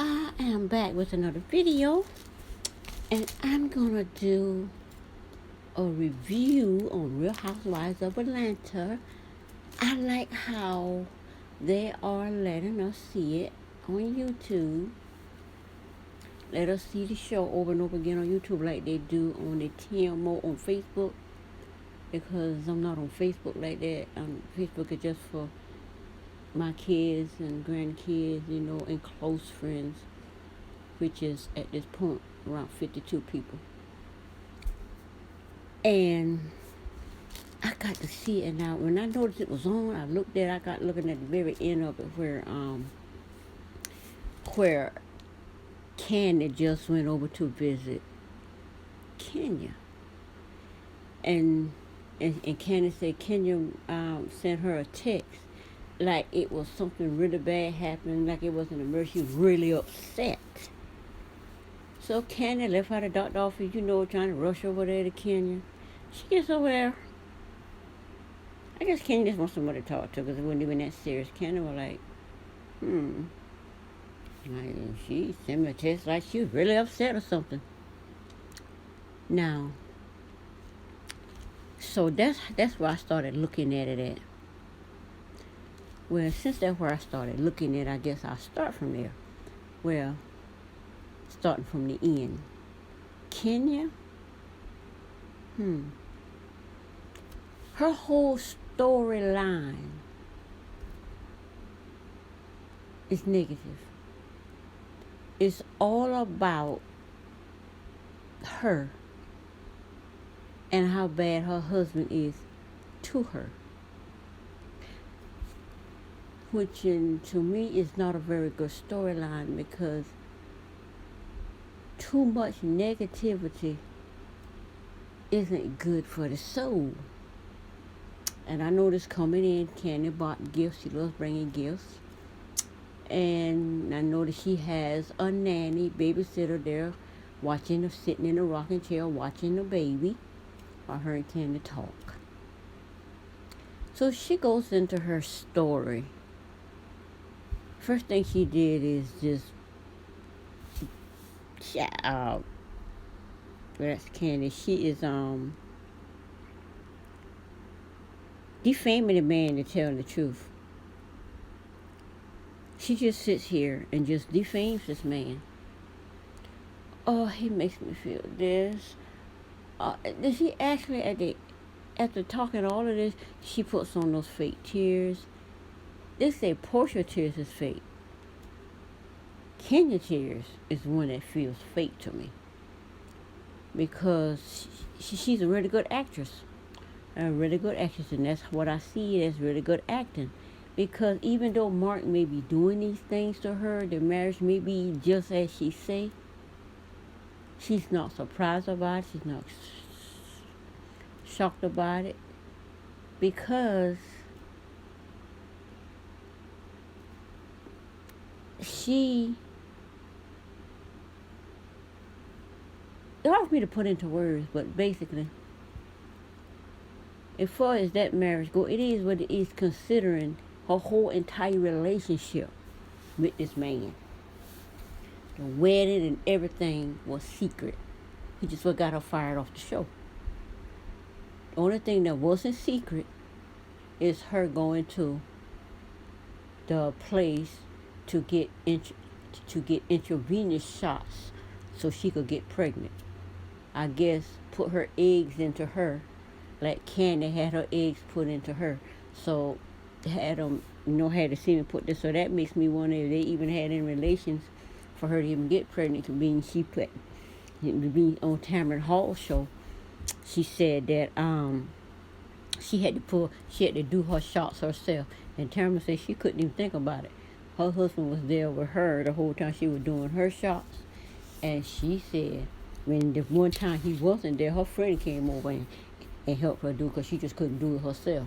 I am back with another video, and I'm gonna do a review on Real Housewives of Atlanta. I like how they are letting us see it on YouTube. Let us see the show over and over again on YouTube like they do on the TMO on Facebook, because I'm not on Facebook like that. Facebook is just for my kids and grandkids, and close friends, which is at this point around 52 people. And I got to see it now. When I noticed it was on, I got looking at the very end of it where Candy just went over to visit Kenya. And Candy said Kenya sent her a text like it was something really bad happening, like it was an emergency, really upset. So Candy left out of the doctor's office, trying to rush over there to Kenya. She gets over there. I guess Kenya just wants somebody to talk to, because it wasn't even that serious. Candy was like, like, she sent me a text like she was really upset or something. Now, so that's where I started looking at it at. Well, since that's where I started looking at it, I guess I'll start from there. Well, starting from the end. Kenya, her whole storyline is negative. It's all about her and how bad her husband is to her, which to me is not a very good storyline, because too much negativity isn't good for the soul. And I know this coming in, Candy bought gifts. She loves bringing gifts. And I know that she has a nanny, babysitter there, sitting in a rocking chair, watching the baby while her and Candy talk. So she goes into her story. First thing she did is just that's Candy. She is defaming the man to tell the truth. She just sits here and just defames this man. Oh, he makes me feel this. Then she actually, after talking all of this, she puts on those fake tears. They say Portia tears is fake. Kenya tears is one that feels fake to me, because she's a really good actress. And that's what I see as really good acting. Because even though Mark may be doing these things to her, the marriage may be just as she say, she's not surprised about it. She's not shocked about it, because it's hard for me to put into words, but basically, as far as that marriage go, it is what it is, considering her whole entire relationship with this man. The wedding and everything was secret. He just what got her fired off the show. The only thing that wasn't secret is her going to the place to get intravenous shots so she could get pregnant. I guess put her eggs into her, like Candy had her eggs put into her. So had them, had the semen put this. So that makes me wonder if they even had any relations for her to even get pregnant. To being she put being on Tamron Hall show, she said that she had to do her shots herself, and Tamron said she couldn't even think about it. Her husband was there with her the whole time she was doing her shots, and she said when the one time he wasn't there, her friend came over and helped her do it, because she just couldn't do it herself.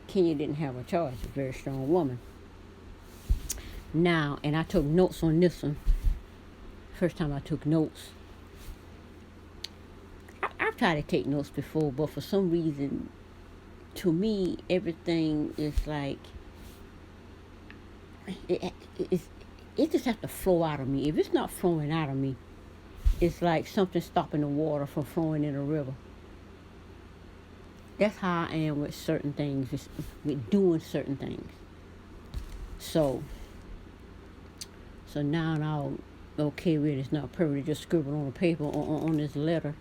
Kenya didn't have a choice. A very strong woman. Now, and I took notes on this one. First time I took notes. I've tried to take notes before, but for some reason, to me, everything is like, it just has to flow out of me. If it's not flowing out of me, it's like something stopping the water from flowing in a river. That's how I am with certain things, with doing certain things. So now I'm okay with it. It's not perfect. Just scribble on a paper on this letter,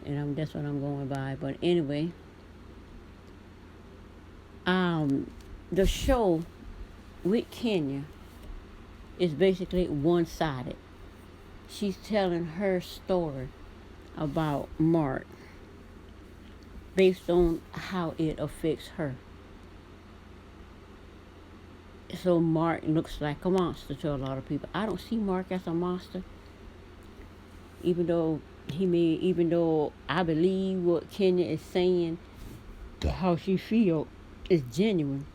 and that's what I'm going by. But anyway, the show with Kenya is basically one-sided. She's telling her story about Mark based on how it affects her. So Mark looks like a monster to a lot of people. I don't see Mark as a monster, even though I believe what Kenya is saying, how she feels is genuine.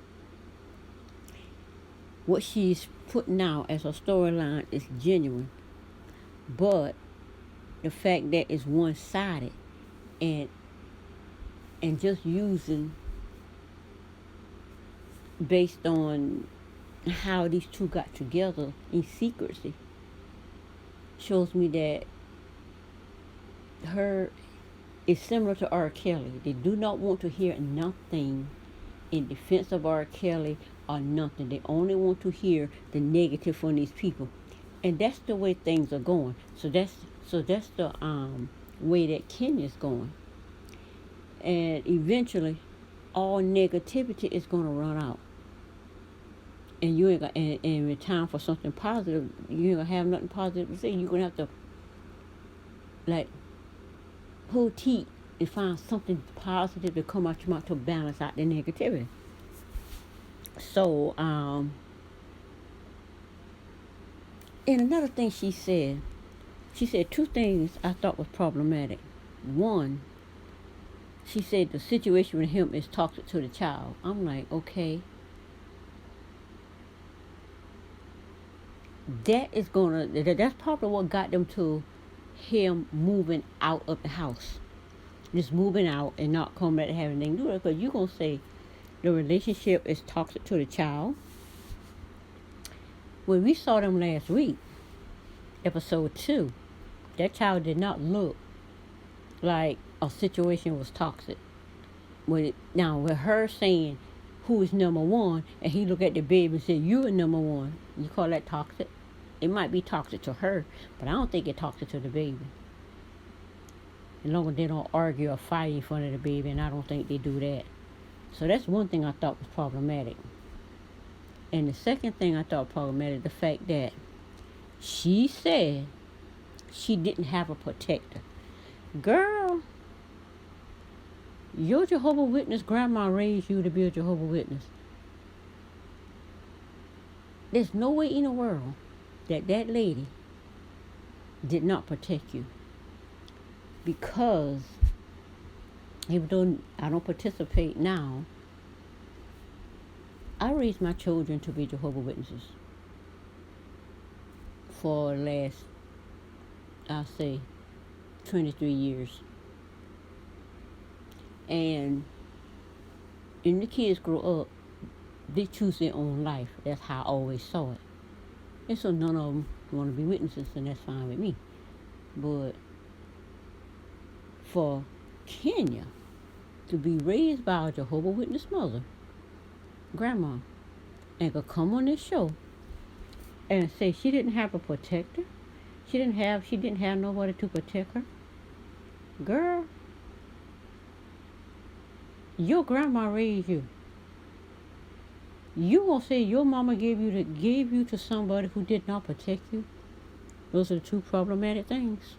What she's putting out as a storyline is genuine, but the fact that it's one-sided and just using based on how these two got together in secrecy shows me that her is similar to R. Kelly. They do not want to hear nothing in defense of R. Kelly or nothing. They only want to hear the negative from these people, and that's the way things are going. So that's the way that Kenya's going, and eventually, all negativity is going to run out. And you ain't gonna, and in time for something positive, you ain't gonna have nothing positive to say. You're gonna have to like pull teeth and find something positive to come out your mouth to balance out the negativity. So, and another thing she said two things I thought was problematic. One, she said the situation with him is toxic to the child. I'm like, okay. That's probably what got them to him moving out of the house. Just moving out and not coming back to have anything to do with it. Because you're going to say the relationship is toxic to the child. When we saw them last week, episode 2, that child did not look like a situation was toxic. Now, with her saying, who is number one, and he looked at the baby and said, you're number one, you call that toxic? It might be toxic to her, but I don't think it's toxic to the baby. As long as they don't argue or fight in front of the baby, and I don't think they do that. So that's one thing I thought was problematic. And the second thing I thought problematic, the fact that she said she didn't have a protector. Girl, your Jehovah's Witness grandma raised you to be a Jehovah's Witness. There's no way in the world that lady did not protect you. Because even though I don't participate now, I raised my children to be Jehovah's Witnesses for the last, I'll say, 23 years. And when the kids grow up, they choose their own life. That's how I always saw it. And so none of them want to be witnesses, and that's fine with me. But for Kenya to be raised by a Jehovah's Witness mother, grandma, and could come on this show and say she didn't have a protector, she didn't have nobody to protect her. Girl, your grandma raised you. You gonna say your mama gave you to somebody who did not protect you? Those are the two problematic things.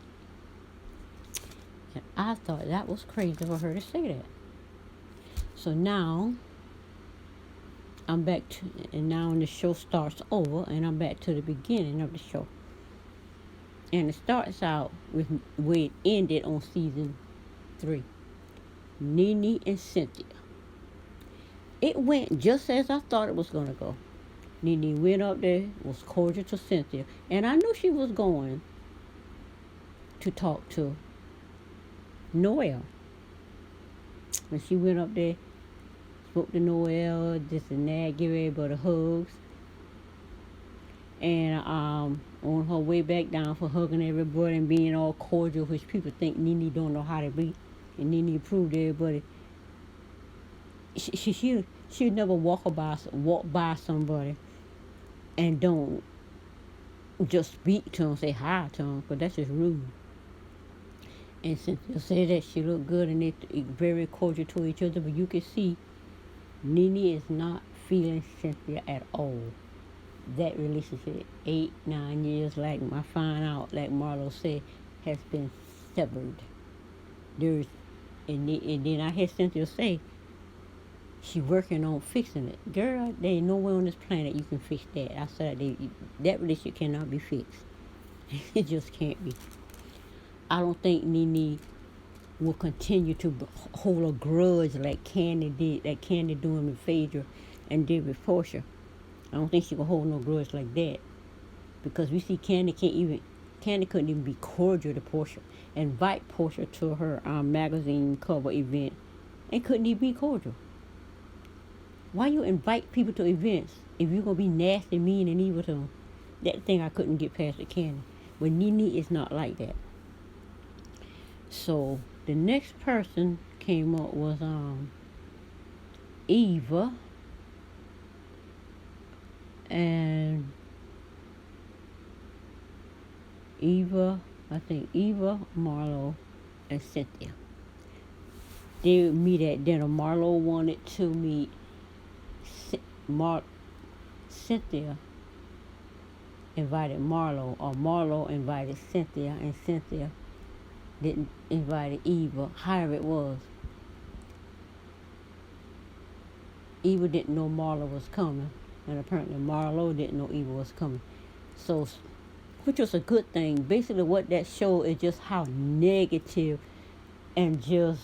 And I thought that was crazy for her to say that. So now I'm back to, and now the show starts over, and I'm back to the beginning of the show. And it starts out with where it ended on season 3. Nene and Cynthia. It went just as I thought it was going to go. Nene went up there, was cordial to Cynthia, and I knew she was going to talk to Noel. When she went up there, spoke to Noel, this and that, give everybody hugs. And on her way back down for hugging everybody and being all cordial, which people think Nene don't know how to be, and Nene proved to everybody she'd never walk by somebody and don't just speak to them, say hi to them, because that's just rude. And Cynthia said that she looked good and they very cordial to each other, but you can see Nene is not feeling Cynthia at all. That relationship, 8-9 years, like I find out, like Marlo said, has been severed. And then I heard Cynthia say she working on fixing it. Girl, there ain't nowhere on this planet you can fix that. I said that relationship cannot be fixed. It just can't be. I don't think Nene will continue to hold a grudge like Candy did, like Candy doing with Phaedra and did with Portia. I don't think she can hold no grudge like that, because we see Candy couldn't even be cordial to Portia, invite Portia to her magazine cover event, and couldn't even be cordial. Why you invite people to events if you're gonna be nasty, mean, and evil to them? That thing I couldn't get past the Candy. But Nene is not like that. So the next person came up was Eva. And Eva, Marlo, and Cynthia. They would meet at dinner. Marlo wanted to meet Cynthia invited Marlo, or Marlo invited Cynthia, and Cynthia didn't invite Eva. However it was, Eva didn't know Marlo was coming, and apparently Marlo didn't know Eva was coming. So, which was a good thing. Basically, what that showed is just how negative and just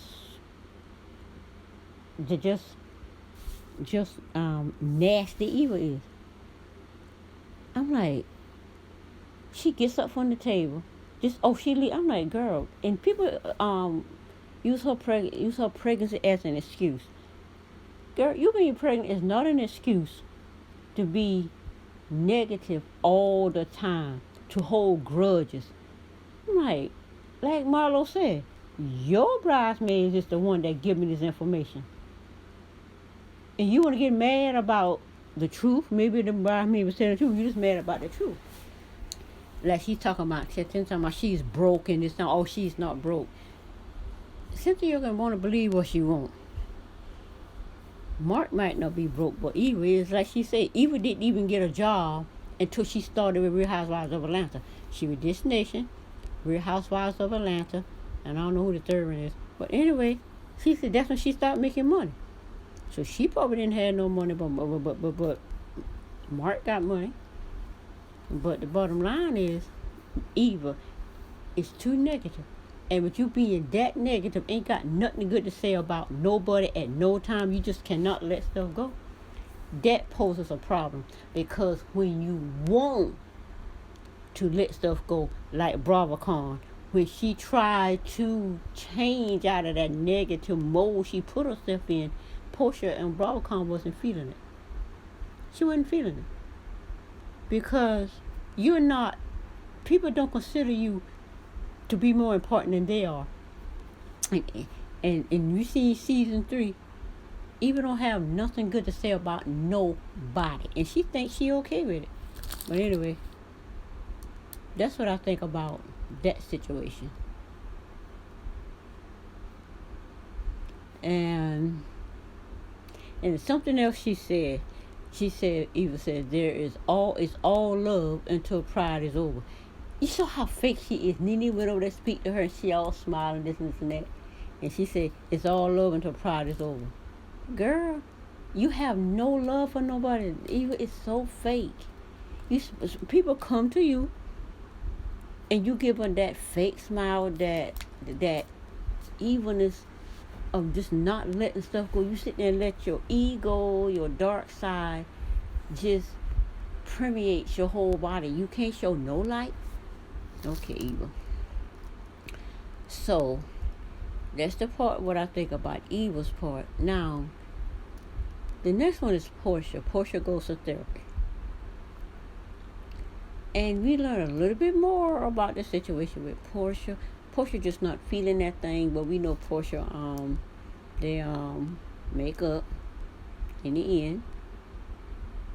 nasty Eva is. I'm like, she gets up from the table, she leave. I'm like, girl, and people use her pregnancy as an excuse. Girl, you being pregnant is not an excuse to be negative all the time, to hold grudges. I'm like Marlo said, your bridesmaid is the one that give me this information. And you want to get mad about the truth? Maybe the bridesmaid was telling the truth. You just mad about the truth. Like she's talking about she's broke and it's not. Oh, she's not broke. Cynthia gonna want to believe what she wants. Mark might not be broke, but Eva is, like she said. Eva didn't even get a job until she started with Real Housewives of Atlanta. She was This Nation, Real Housewives of Atlanta, and I don't know who the third one is. But anyway, she said that's when she started making money. So she probably didn't have no money, but Mark got money. But the bottom line is, Eva is too negative. And with you being that negative, ain't got nothing good to say about nobody at no time. You just cannot let stuff go. That poses a problem, because when you want to let stuff go, like BravoCon, when she tried to change out of that negative mold she put herself in, Portia and BravoCon wasn't feeling it. She wasn't feeling it. Because people don't consider you to be more important than they are. And you see season 3, Eva don't have nothing good to say about nobody. And she thinks she okay with it. But anyway, that's what I think about that situation. And something else she said. Eva said, it's all love until pride is over. You saw how fake she is. Nene went over there to speak to her, and she all smiling, this and that. And she said, it's all love until pride is over. Girl, you have no love for nobody. Eva is so fake. People come to you, and you give them that fake smile, that evilness of just not letting stuff go. You sit there and let your ego, your dark side, just permeate your whole body. You can't show no light. Okay, Eva. So that's the part what I think about Eva's part. Now, the next one is Portia. Portia goes to therapy. And we learn a little bit more about the situation with Portia. Portia just not feeling that thing, but we know Portia they make up in the end.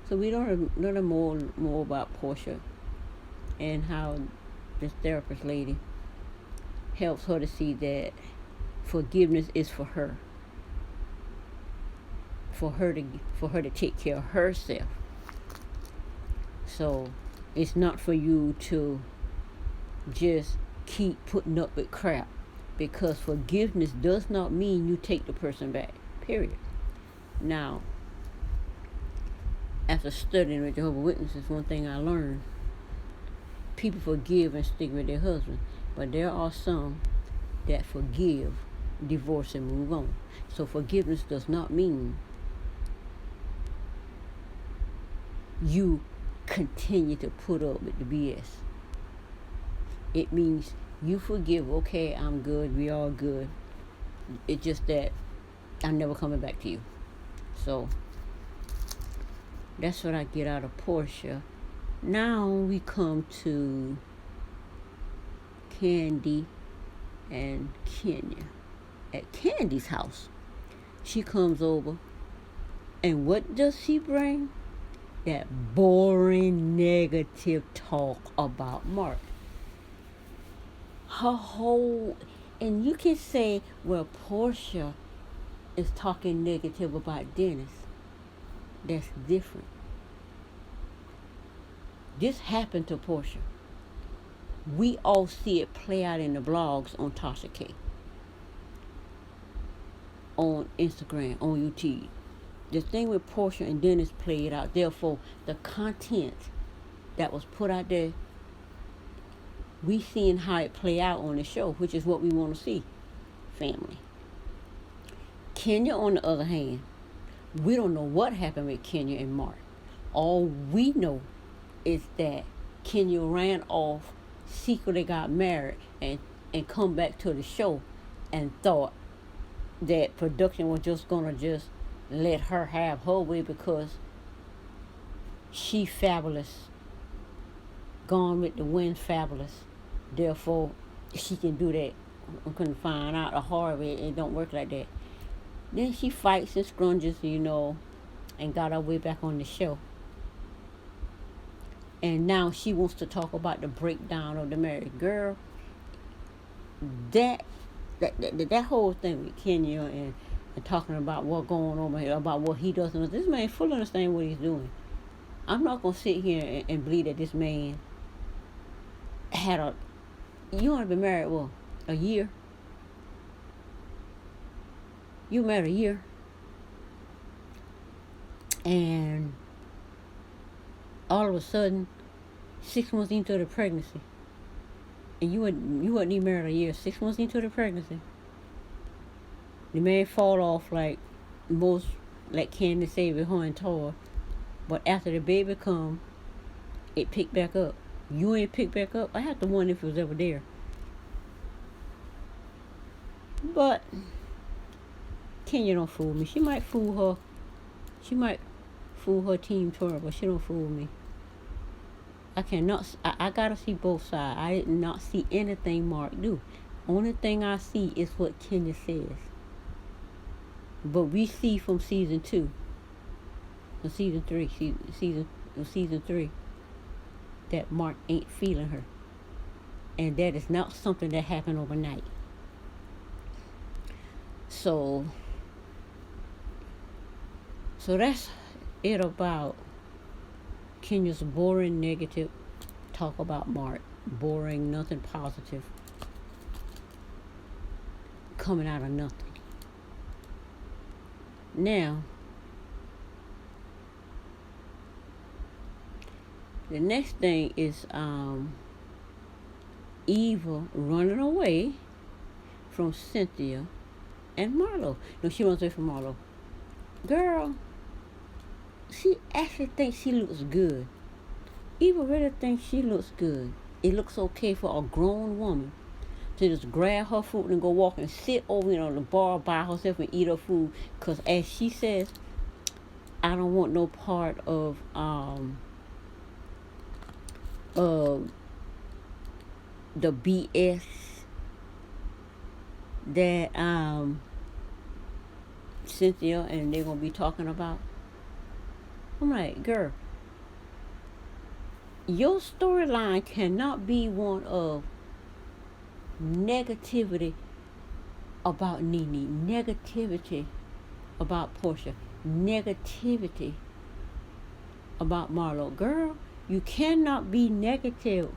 So we learn more about Portia and how this therapist lady helps her to see that forgiveness is for her. For her to take care of herself. So it's not for you to just keep putting up with crap, because forgiveness does not mean you take the person back. Period. Now, after studying with Jehovah's Witnesses, one thing I learned: people forgive and stick with their husband, but there are some that forgive, divorce, and move on. So forgiveness does not mean you continue to put up with the BS. It means you forgive. Okay, I'm good. We all good. It's just that I'm never coming back to you. So that's what I get out of Portia. Now we come to Candy and Kenya. At Candy's house, she comes over, and what does she bring? That boring negative talk about Mark. Her whole, and you can say, well, Portia is talking negative about Dennis. That's different. This happened to Portia. We all see it play out in the blogs on Tasha K, on Instagram, on YouTube. The thing with Portia and Dennis played out. Therefore, the content that was put out there, we seeing how it play out on the show, which is what we want to see. Family. Kenya, on the other hand, we don't know what happened with Kenya and Mark. All we know is that Kenya ran off, secretly got married, and come back to the show and thought that production was just gonna just let her have her way because she fabulous, gone with the wind fabulous. Therefore, she can do that. I couldn't find out the hard way. It don't work like that. Then she fights and scrunges, and got her way back on the show. And now she wants to talk about the breakdown of the marriage. Girl, that whole thing with Kenya and talking about what going on here, about what he doesn't. This man fully understand what he's doing. I'm not gonna sit here and believe that this man had you want to be married a year? You married a year, and all of a sudden, 6 months into the pregnancy, and you wasn't even married a year. 6 months into the pregnancy, the man fall off like most, like Candace said with her and Tor. But after the baby come, it picked back up. You ain't picked back up. I have to wonder if it was ever there. But Kenya don't fool me. She might fool her. She might fool her team Tor, but she don't fool me. I cannot. I gotta see both sides. I did not see anything Mark do. Only thing I see is what Kenya says. But we see from season 2, or season 3, season 3, that Mark ain't feeling her, and that is not something that happened overnight. So that's it about Kenya's boring negative talk about Mark. Boring, nothing positive coming out of nothing. Now, the next thing is Eva running away from Cynthia and Marlo. No, she runs away from Marlo. Girl, she actually thinks she looks good. Eva really thinks she looks good. It looks okay for a grown woman to just grab her food and go walk and sit over on the bar by herself and eat her food. Because as she says, I don't want no part of uh, the BS that Cynthia and they're gonna be talking about. I'm like, girl, your storyline cannot be one of negativity about Nene, negativity about Portia, negativity about Marlo. Girl, you cannot be negative.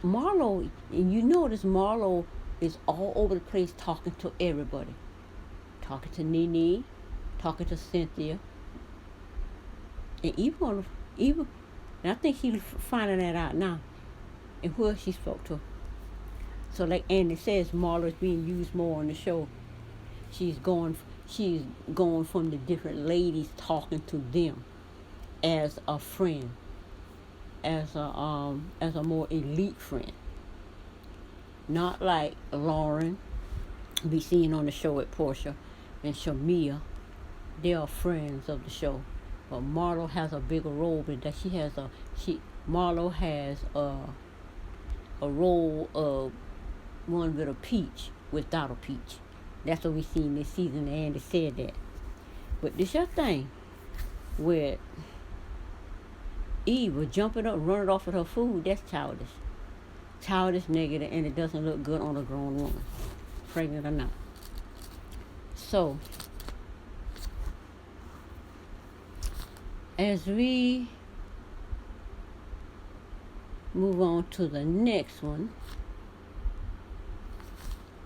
Marlo, and you notice Marlo is all over the place talking to everybody. Talking to Nene, talking to Cynthia, and even, and I think she's finding that out now, and who else she spoke to. So like Andy says, Marla is being used more on the show. She's going from the different ladies talking to them as a friend, as a more elite friend. Not like Lauren be seen on the show with Portia and Shamia. They are friends of the show. But Marlo has a bigger role in that Marlo has a role of one with a peach without a peach. That's what we seen this season, and Andy said that. But this your thing where Eve was jumping up, running off with her food, that's childish. Childish, negative, and it doesn't look good on a grown woman, pregnant or not. So, as we move on to the next one,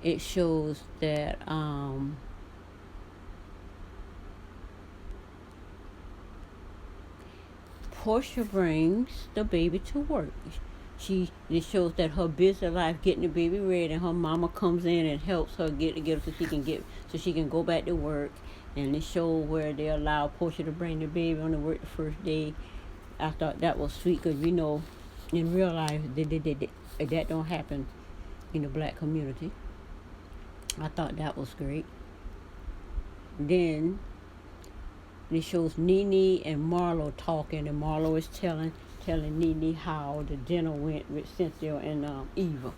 it shows that Portia brings the baby to work. It shows that her busy life getting the baby ready, and her mama comes in and helps her get together so she can go back to work. And it showed where they allow Portia to bring the baby on to work the first day. I thought that was sweet because in real life that don't happen in the black community. I thought that was great. Then it shows Nene and Marlo talking, and Marlo is telling Nene how the dinner went with Cynthia and Eva.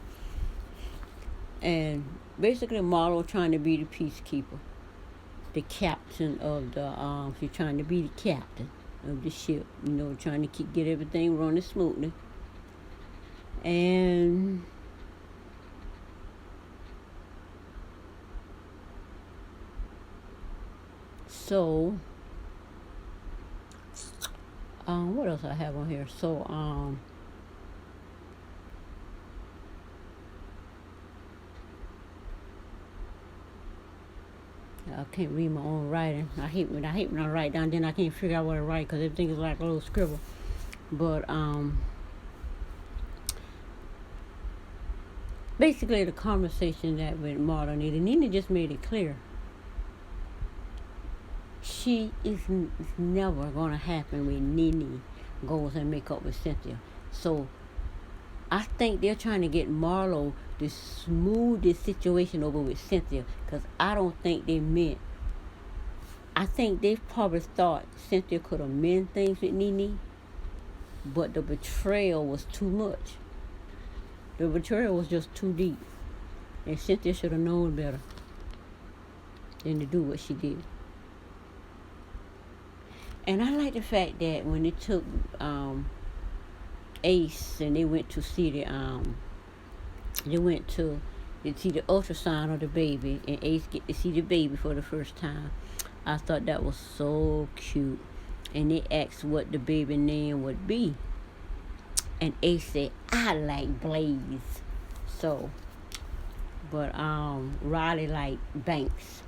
And basically Marlo trying to be the peacekeeper, the captain of the she's trying to be the captain of the ship, trying to get everything running smoothly. And so what else I have on here? So I can't read my own writing. I hate when I write down, then I can't figure out what I write because everything is like a little scribble. But basically the conversation that with Marla and Nene just made it clear. She is never going to happen when Nene goes and make up with Cynthia. So I think they're trying to get Marlo to smooth this situation over with Cynthia, because I don't think they meant. I think they probably thought Cynthia could amend things with Nene, but the betrayal was too much. The betrayal was just too deep, and Cynthia should have known better than to do what she did. And I like the fact that when they took Ace and they went to see the ultrasound of the baby, and Ace get to see the baby for the first time. I thought that was so cute. And they asked what the baby name would be, and Ace said, "I like Blaze." So, but Riley liked Banks.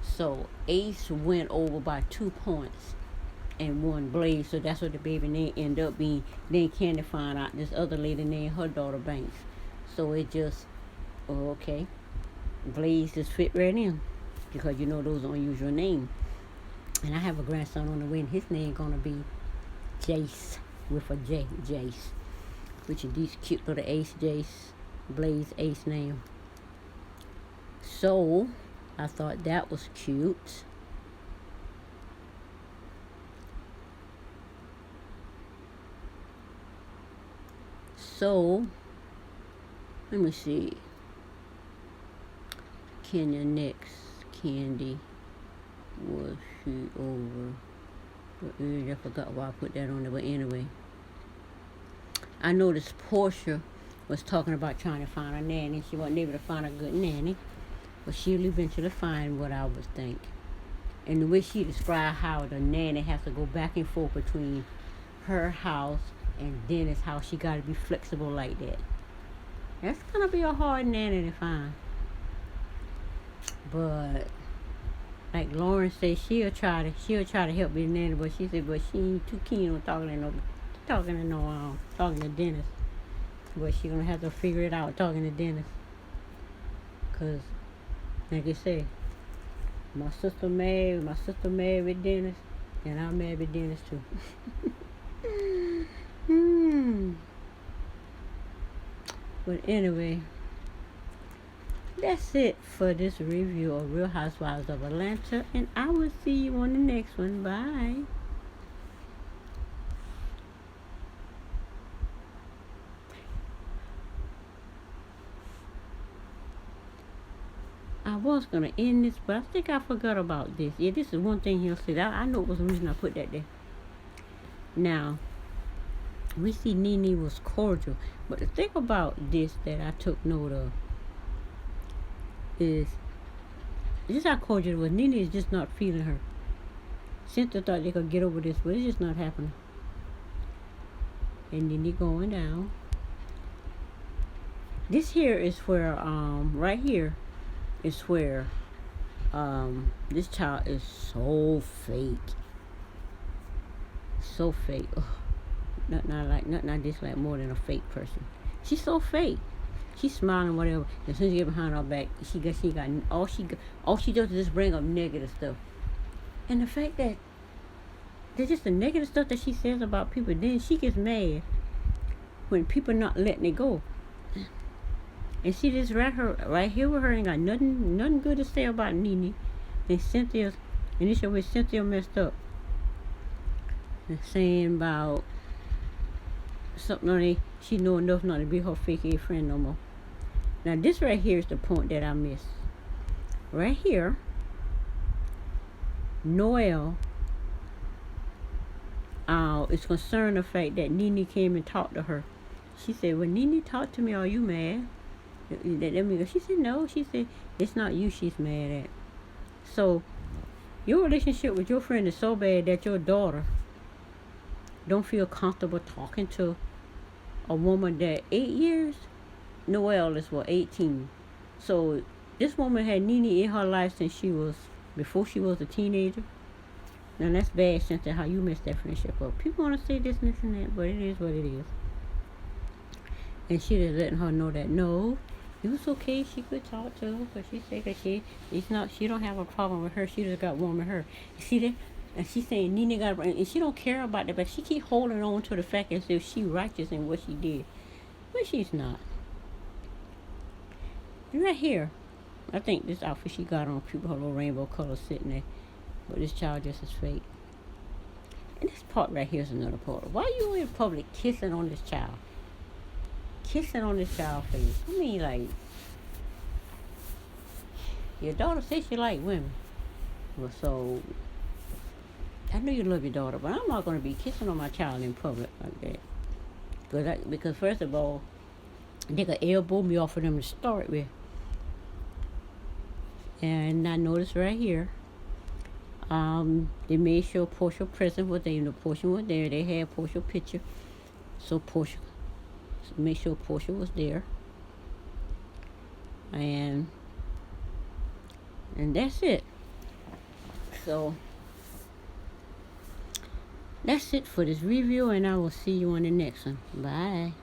So Ace went over by 2 points and won Blaze, so that's what the baby name ended up being. Then Candy found out this other lady named her daughter Banks. So it just, okay, Blaze just fit right in, because those are unusual names. And I have a grandson on the way, and his name gonna be Jace, with a J, Jace, which is these cute little Ace, Jace, Blaze, Ace name. So I thought that was cute. So, let me see. Kenya next. Candy. Was she over the edge? I forgot why I put that on there. But anyway, I noticed Portia was talking about trying to find a nanny. She wasn't able to find a good nanny. But she'll eventually find what I would think. And the way she described how the nanny has to go back and forth between her house and Dennis' house. She got to be flexible like that. That's going to be a hard nanny to find. But like Lauren said, she'll try to help the nanny, but she said, but she ain't too keen on talking to Dennis. But she gonna have to figure it out talking to Dennis. Cause like I say, my sister married with Dennis, and I'm married with Dennis too. But anyway, that's it for this review of Real Housewives of Atlanta, and I will see you on the next one. Bye. I was going to end this, but I think I forgot about this. Yeah, this is one thing he'll say. I know it was the reason I put that there. Now, we see Nene was cordial, but the thing about this that I took note of is just how cordial it was. Nene is just not feeling her. Cynthia thought they could get over this, but it's just not happening. And Nene going down. This here is where, right here is where, this child is so fake. So fake. Ugh. Nothing I dislike more than a fake person. She's so fake. She's smiling, whatever. As soon as you get behind her back, she got all she does is just bring up negative stuff. And the fact that there's just the negative stuff that she says about people, then she gets mad when people not letting it go. And she just right here with her ain't got nothing good to say about Nene. And Cynthia's, and this is where Cynthia messed up. And saying about something on it, she know enough not to be her fake friend no more. Now this right here is the point that I missed. Right here, Noelle is concerned the fact that Nene came and talked to her. She said, when Nene talked to me, are you mad? She said, no. She said, it's not you she's mad at. So, your relationship with your friend is so bad that your daughter don't feel comfortable talking to a woman that 8 years? Noelle is 18. So, this woman had Nene in her life since before she was a teenager. Now, that's bad, Cynthia, how you messed that friendship up. People want to say this and that, but it is what it is. And she just letting her know that, no, it was okay. She could talk to her, but she said that she don't have a problem with her. She just got warm with her. You see that? And she's saying Nene got, and she don't care about that, but she keep holding on to the fact as if she righteous in what she did, but she's not. And right here, I think this outfit she got on, people her little rainbow color sitting there, but this child just is fake. And this part right here is another part. Why are you in public kissing on this child? Kissing on this child's face. I mean, like, your daughter says she like women. Well, so, I know you love your daughter, but I'm not going to be kissing on my child in public like that. Because first of all, they could elbow me off of them to start with. And I noticed right here, they made sure Portia present was there. Portia was there. They had Portia picture. So Portia, make sure Portia was there. And that's it. So, that's it for this review, and I will see you on the next one. Bye.